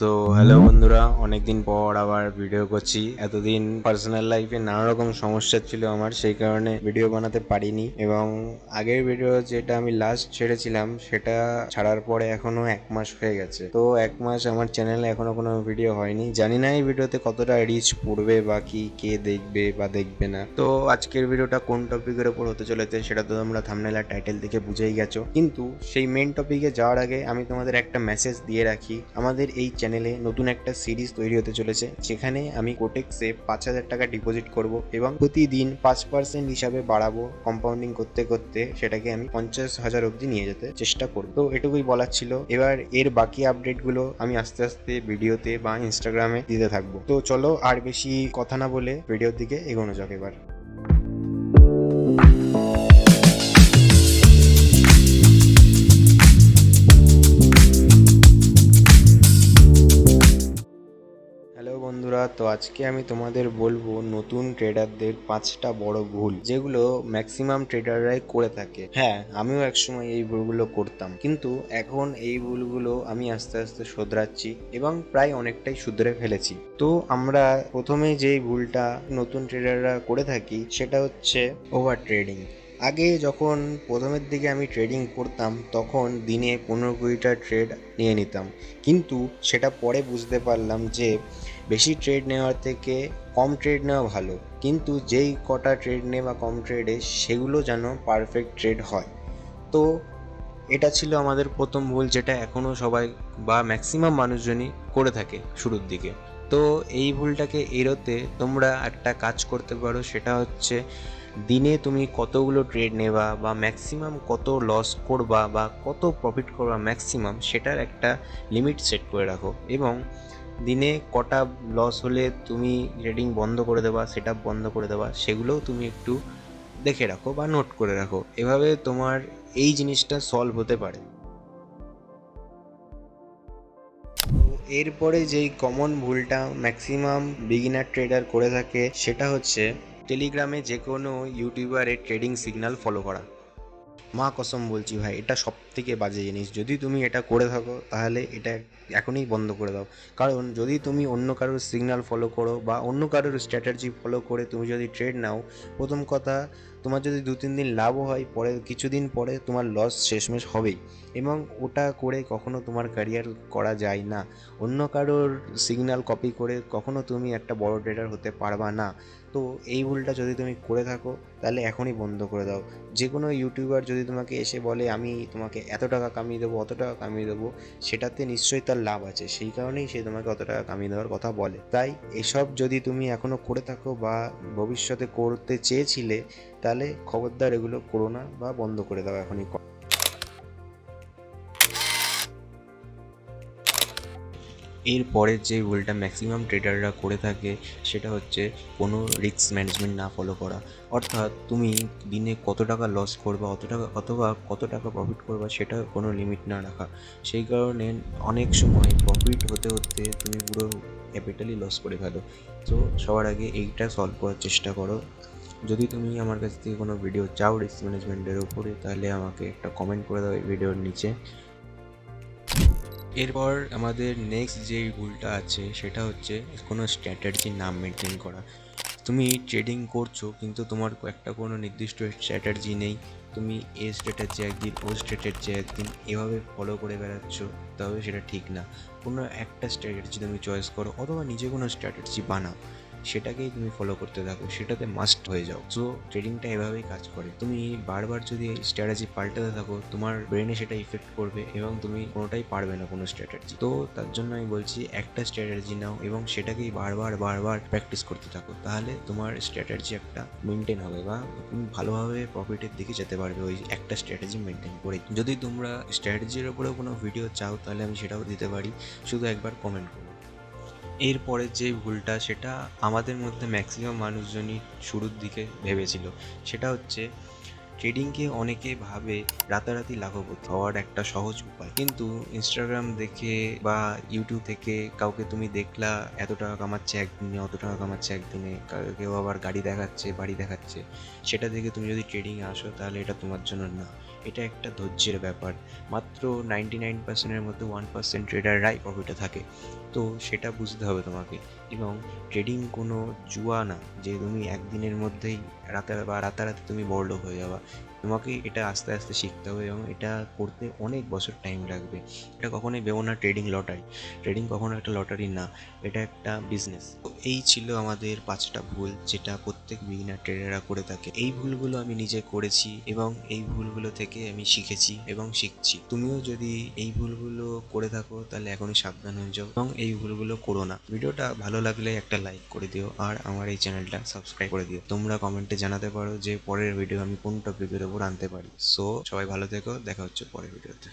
তো হ্যালো বন্ধুরা, অনেকদিন পর আবার ভিডিও করছি। এতদিন পার্সোনাল লাইফে নানা রকম সমস্যা ছিল আমার, সেই কারণে ভিডিও বানাতে পারিনি। এবং আগের ভিডিও যেটা আমি লাস্ট ছেড়েছিলাম সেটা ছাড়ার পরে এখনো 1 মাস হয়ে গেছে। তো 1 মাস আমার চ্যানেলে এখনো কোনো ভিডিও হয়নি। জানি না এই ভিডিওতে কতটা রিচ পড়বে বা কি কে দেখবে বা দেখবে না। তো আজকের ভিডিওটা কোন টপিকের উপর হতে চলেছে সেটা তো তোমরা থাম্বনেল আর টাইটেল থেকে বুঝেই গেছো। কিন্তু সেই মেন টপিকে যাওয়ার আগে আমি তোমাদের একটা মেসেজ দিয়ে রাখি। আমাদের এই চ্যানেলে নতুন একটা সিরিজ তৈরি হতে চলেছে, যেখানে আমি কোটেক্সে 5,000 টাকা ডিপোজিট করব এবং প্রতিদিন 5% হিসাবে বাড়াবো। কম্পাউন্ডিং করতে করতে সেটাকে আমি 50,000 অবধি নিয়ে যেতে চেষ্টা করব। তো এটুকুই বলার ছিল। এবার এর বাকি আপডেটগুলো আমি আস্তে আস্তে ভিডিওতে বা ইনস্টাগ্রামে দিতে থাকবো। তো চলো আর বেশি কথা না বলে ভিডিওর দিকে এগোনো যাক এবার। হ্যালো বন্ধুরা, তো আজকে আমি তোমাদের বলবো নতুন ট্রেডারদের 5টা বড় ভুল, যেগুলো ম্যাক্সিমাম ট্রেডাররাই করে থাকে। হ্যাঁ, আমিও একসময় এই ভুলগুলো করতাম, কিন্তু এখন এই ভুলগুলো আমি আস্তে আস্তে শোধরাচ্ছি এবং প্রায় অনেকটাই শুধরে ফেলেছি। তো আমরা প্রথমে যেই ভুলটা নতুন ট্রেডাররা করে থাকি সেটা হচ্ছে ওভার ট্রেডিং। আগে যখন প্রথমের দিকে আমি ট্রেডিং করতাম তখন দিনে 15-20টা ট্রেড নিয়ে নিতাম, কিন্তু সেটা পরে বুঝতে পারলাম যে বেশি ট্রেড নেওয়ার থেকে কম ট্রেড নেওয়া ভালো। কিন্তু যেই কটা ট্রেড নেই বা কম ট্রেডে সেগুলো যেন পারফেক্ট ট্রেড হয়। তো এটা ছিল আমাদের প্রথম ভুল, যেটা এখনও সবাই বা ম্যাক্সিমাম মানুষজনই করে থাকে শুরুর দিকে। তো এই ভুলটাকে এড়োতে তোমরা একটা কাজ করতে পারো, সেটা হচ্ছে দিনে তুমি কতগুলো ট্রেড নেবা বা ম্যাক্সিমাম কত লস করবা বা কত প্রফিট করবা ম্যাক্সিমাম, সেটার একটা লিমিট সেট করে রাখো। এবং দিনে কটা লস হলে তুমি ট্রেডিং বন্ধ করে দেবা, সেট আপ বন্ধ করে দেবা, সেগুলোও তুমি একটু দেখে রাখো বা নোট করে রাখো। এভাবে তোমার এই জিনিসটা সলভ হতে পারে। তো এরপরে যেই কমন ভুলটা ম্যাক্সিমাম বিগিনার ট্রেডার করে থাকে সেটা হচ্ছে টেলিগ্রামে যে কোনো ইউটিউবারের ট্রেডিং সিগন্যাল ফলো করা। মা কসম বলছি ভাই, এটা সব থেকে বাজে জিনিস। যদি তুমি এটা করে থাকো তাহলে এটা এখনই বন্ধ করে দাও। কারণ যদি তুমি অন্য কারোর সিগন্যাল ফলো করো বা অন্য কারোর স্ট্র্যাটেজি ফলো করে তুমি যদি ট্রেড নাও, প্রথম কথা, তোমার যদি 2-3 দিন লাভও হয়, পরে কিছুদিন পরে তোমার লস শেষমেশ হবেই। এবং ওটা করে কখনো তোমার ক্যারিয়ার করা যায় না। অন্য কারোর সিগন্যাল কপি করে কখনো তুমি একটা বড় ট্রেডার হতে পারবা না। তো এই ভুলটা যদি তুমি করে থাকো তাহলে এখনই বন্ধ করে দাও। যে কোনো ইউটিউবার যদি তোমাকে এসে বলে আমি তোমাকে এত টাকা কামিয়ে দেবো, অত টাকা কামিয়ে দেবো, সেটাতে নিশ্চয়ই তার লাভ আছে, সেই কারণেই সে তোমাকে অত টাকা কামিয়ে দেওয়ার কথা বলে। তাই এসব যদি তুমি এখনও করে থাকো বা ভবিষ্যতে করতে চেয়েছিলে, তাহলে খবরদার এগুলো করো না বা বন্ধ করে দাও এখনই। এর পরের যে ভুলটা ম্যাক্সিমাম ট্রেডাররা করে থাকে সেটা হচ্ছে কোনো রিস্ক ম্যানেজমেন্ট না ফলো করা। অর্থাৎ তুমি দিনে কত টাকা লস করবা, অত টাকা অথবা কত টাকা প্রফিট করবা, সেটা কোনো লিমিট না রাখা। সেই কারণে অনেক সময় প্রফিট হতে হতে তুমি পুরো ক্যাপিটালি লস করে ফেলো। তো সবার আগে এইটা সলভ করার চেষ্টা করো। যদি তুমি আমার কাছ থেকে কোনো ভিডিও চাও রিস্ক ম্যানেজমেন্টের উপরে, তাহলে আমাকে একটা কমেন্ট করে দাও এই ভিডিওর নিচে। এরপর আমাদের নেক্সট যে ভুলটা আছে সেটা হচ্ছে কোনো স্ট্র্যাটেজি না মেনটেন করা। তুমি ট্রেডিং করছো কিন্তু তোমার একটা কোনো নির্দিষ্ট স্ট্র্যাটেজি নেই। তুমি এ স্ট্র্যাটেজি একদিন, ও স্ট্র্যাটেজি একদিন, এভাবে ফলো করে বেড়াচ্ছ, তবে সেটা ঠিক না। কোনো একটা স্ট্র্যাটেজি তুমি চয়েস করো অথবা নিজে কোনো স্ট্র্যাটেজি বানাও, সেটাকেই তুমি ফলো করতে থাকো, সেটাতে মাস্ট হয়ে যাও। সো ট্রেডিংটা এভাবেই কাজ করে। তুমি বারবার যদি স্ট্র্যাটেজি পাল্টাতে থাকো, তোমার ব্রেনে সেটা ইফেক্ট করবে এবং তুমি কোনোটাই পারবে না কোনো স্ট্র্যাটেজি। তো তার জন্য আমি বলছি একটা স্ট্র্যাটেজি নাও এবং সেটাকেই বারবার বারবার প্র্যাকটিস করতে থাকো, তাহলে তোমার স্ট্র্যাটেজি একটা মেনটেন হবে বা তুমি ভালোভাবে প্রফিটের দিকে যেতে পারবে ওই একটা স্ট্র্যাটেজি মেনটেন করে। যদি তোমরা স্ট্র্যাটেজির ওপরেও কোনো ভিডিও চাও তাহলে আমি সেটাও দিতে পারি, শুধু একবার কমেন্ট করো। এরপরের যে ভুলটা সেটা আমাদের মধ্যে ম্যাক্সিমাম মানুষজনই শুরুর দিকে ভেবেছিল, সেটা হচ্ছে ট্রেডিংকে অনেকে ভাবে রাতারাতি লাভপতি হওয়ার একটা সহজ উপায়। কিন্তু ইনস্টাগ্রাম দেখে বা ইউটিউব থেকে কাউকে তুমি দেখলা এত টাকা কামাচ্ছে একদিনে, অত টাকা কামাচ্ছে একদিনে, কেউ আবার গাড়ি দেখাচ্ছে, বাড়ি দেখাচ্ছে, সেটা দেখে তুমি যদি ট্রেডিংয়ে আসো তাহলে এটা তোমার জন্য না। এটা একটা ধৈর্যের ব্যাপার। মাত্র 99%-এর মধ্যে 1% ট্রেডাররাই প্রফিটে থাকে। তো সেটা বুঝতে হবে তোমাকে। এবং ট্রেডিং কোনো জুয়া না যে তুমি একদিনের মধ্যেই রাতারাতি তুমি বড়লোক হয়ে যাবা। তোমাকে এটা আস্তে আস্তে শিখতে হবে এবং এটা করতে অনেক বছর টাইম লাগবে। এটা কখনোই ভেবো না ট্রেডিং লটারি। ট্রেডিং কখনো একটা লটারি না, এটা একটা বিজনেস। তো এই ছিল আমাদের 5টা ভুল যেটা প্রত্যেক বিগিনার ট্রেডাররা করে থাকে। এই ভুলগুলো আমি নিজে করেছি এবং এই ভুলগুলো থেকে আমি শিখেছি এবং শিখছি। তুমিও যদি এই ভুলগুলো করে থাকো তাহলে এখনই সাবধান হয়ে যাও এবং এই ভুলগুলো করো না। ভিডিওটা ভালো লাগলে একটা লাইক করে দিও আর আমার এই চ্যানেলটা সাবস্ক্রাইব করে দিও। তোমরা কমেন্টে জানাতে পারো যে পরের ভিডিও আমি কোন টপিকের উপর আনতে পারি। সো সবাই ভালো থেকো, দেখা হচ্ছে পরের ভিডিওতে।